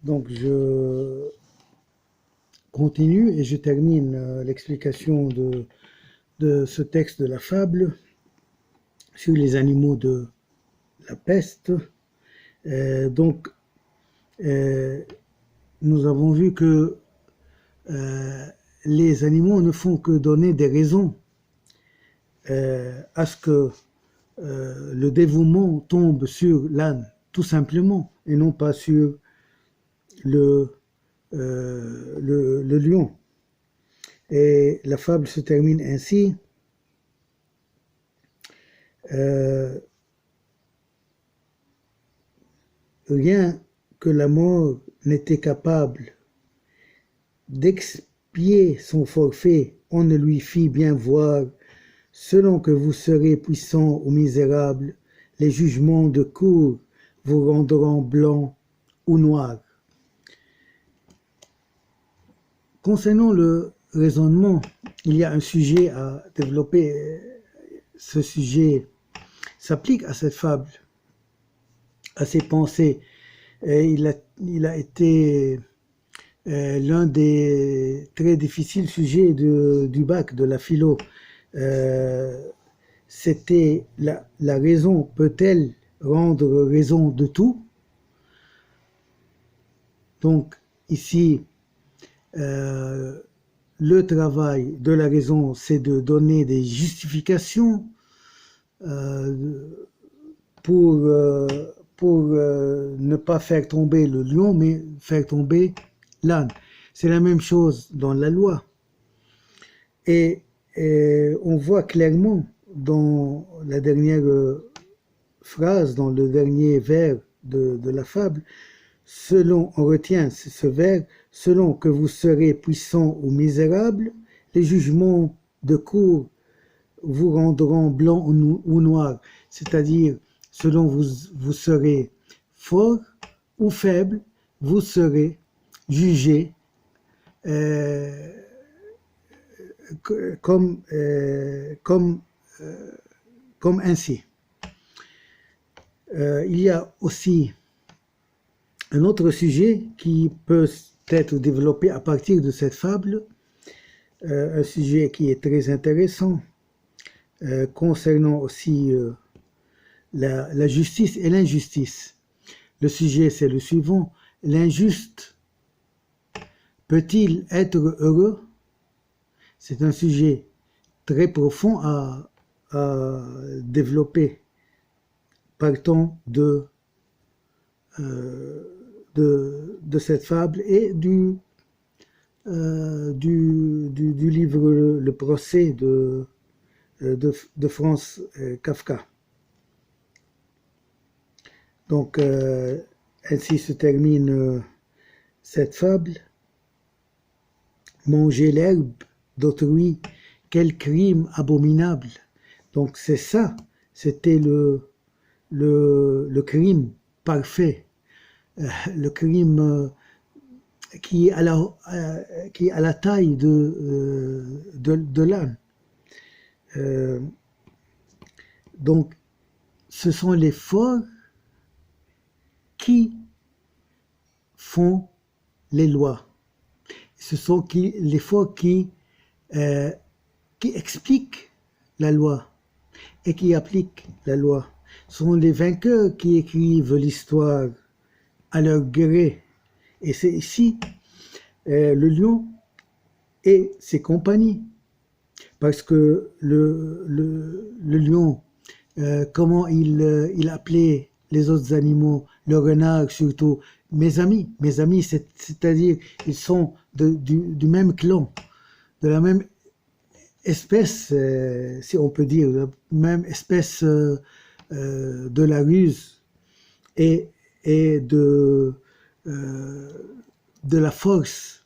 Donc je continue et je termine l'explication de ce texte de la fable sur les animaux de la peste. Donc nous avons vu que les animaux ne font que donner des raisons à ce que le dévouement tombe sur l'âne, tout simplement, et non pas sur le lion. Et la fable se termine ainsi. Rien que la mort n'était capable d'expier son forfait, on ne lui fit bien voir, selon que vous serez puissant ou misérable, les jugements de cour vous rendront blanc ou noir. Concernant le raisonnement, il y a un sujet à développer. Ce sujet s'applique à cette fable, à ses pensées. Et il a été l'un des très difficiles sujets du bac, de la philo. C'était la raison peut-elle rendre raison de tout? Donc ici, le travail de la raison, c'est de donner des justifications pour ne pas faire tomber le lion, mais faire tomber l'âne. C'est la même chose dans la loi. Et on voit clairement dans la dernière phrase, dans le dernier vers de la fable, selon, on retient ce vers, selon que vous serez puissant ou misérable, les jugements de cour vous rendront blanc ou noir, c'est-à-dire selon vous serez fort ou faible, vous serez jugé comme ainsi. Il y a aussi un autre sujet qui peut être développé à partir de cette fable, un sujet qui est très intéressant, concernant aussi la justice et l'injustice. Le sujet, c'est le suivant. L'injuste peut-il être heureux? C'est un sujet très profond à développer. Partons de cette fable et du livre Le procès de Franz Kafka. Donc, ainsi se termine cette fable. Manger l'herbe d'autrui, quel crime abominable. Donc, c'est ça, c'était le crime parfait, le crime qui a la taille de l'âne. Donc, ce sont les forts qui font les lois. Ce sont les forts qui expliquent la loi et qui appliquent la loi. Ce sont les vainqueurs qui écrivent l'histoire à leur gré. Et c'est ici le lion et ses compagnies. Parce que le lion, comment il appelait les autres animaux, le renard surtout, mes amis, c'est-à-dire ils sont du même clan, de la même espèce, si on peut dire, la même espèce de la ruse et de la force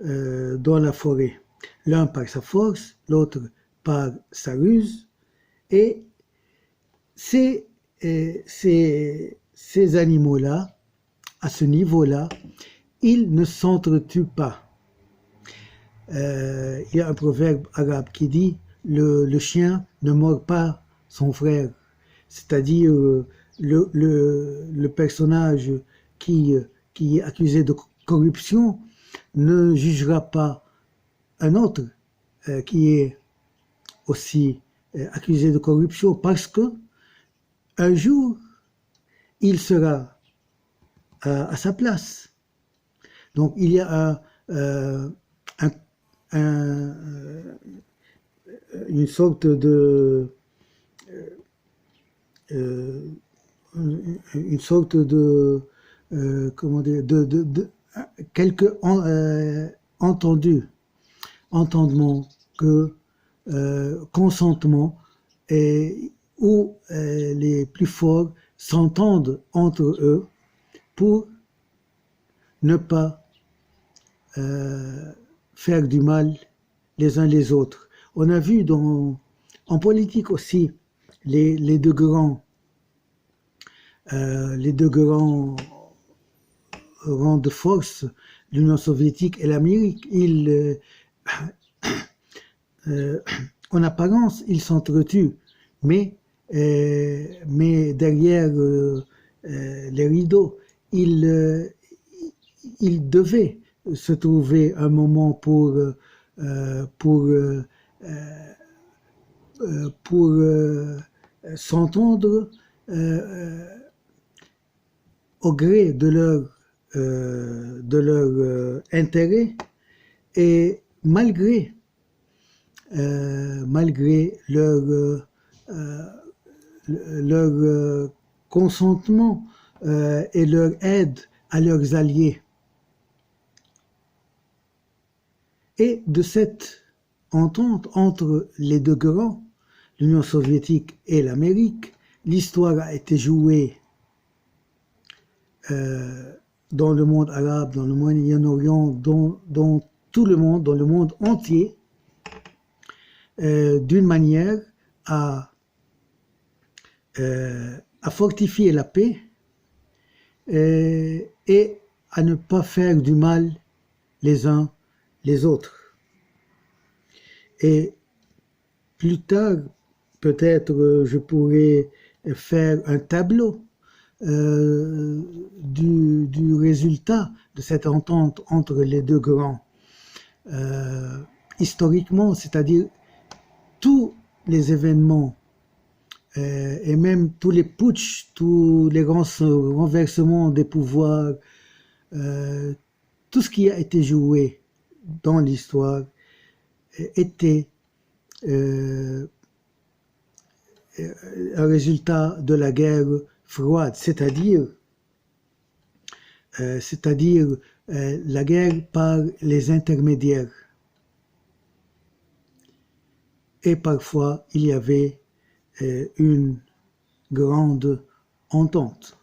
dans la forêt. L'un par sa force, l'autre par sa ruse, et ces animaux-là, à ce niveau-là, ils ne s'entretuent pas. Il y a un proverbe arabe qui dit « le chien ne mord pas son frère », c'est-à-dire le personnage qui qui est accusé de corruption ne jugera pas un autre qui est aussi accusé de corruption, parce que un jour, il sera à sa place. Donc il y a une sorte de comment dire, quelques entendement que consentement, et où les plus forts s'entendent entre eux pour ne pas faire du mal les uns les autres. On a vu en politique aussi les deux grands rangs de force, l'Union soviétique et l'Amérique. En apparence, ils s'entretuent, mais derrière les rideaux, il devait se trouver un moment pour s'entendre au gré de leur intérêt, et malgré leur consentement et leur aide à leurs alliés. Et de cette entente entre les deux grands, l'Union soviétique et l'Amérique, l'histoire a été jouée dans le monde arabe, dans le Moyen-Orient, dans tout le monde, dans le monde entier, d'une manière à fortifier la paix et à ne pas faire du mal les uns les autres. Et plus tard, peut-être je pourrais faire un tableau du résultat de cette entente entre les deux grands. Historiquement, c'est-à-dire tous les événements et même tous les putschs, tous les grands renversements des pouvoirs, tout ce qui a été joué dans l'histoire était un résultat de la guerre froide, c'est-à-dire la guerre par les intermédiaires. Et parfois, il y avait une grande entente.